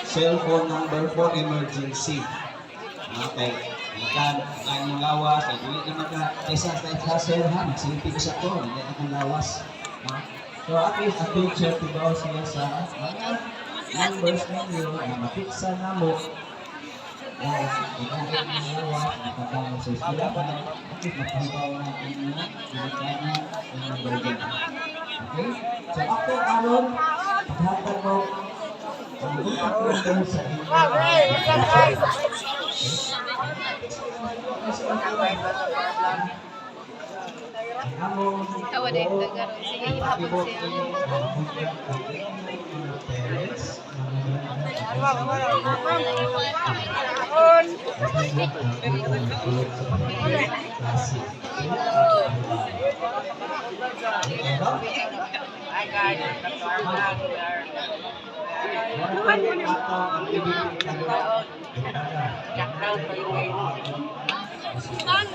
cellphone number for emergency. Okay. Ikan ang lawas, ay dili naman ka isa sa sir ha, magsilpi ko sa to, hindi akong lawas. Ha? So at least a picture to go siya sa mga numbers ninyo na mapiksa na mo. Yan, ikanit ng lawas, makabangon sa islapan, at least mapahibaw natin na pinagkanan ng number dyan. Okay? So after aron, paghatag mo, ang butak number sa inyo. Tawa din kagaron. Sige, ihapon siya. Ano?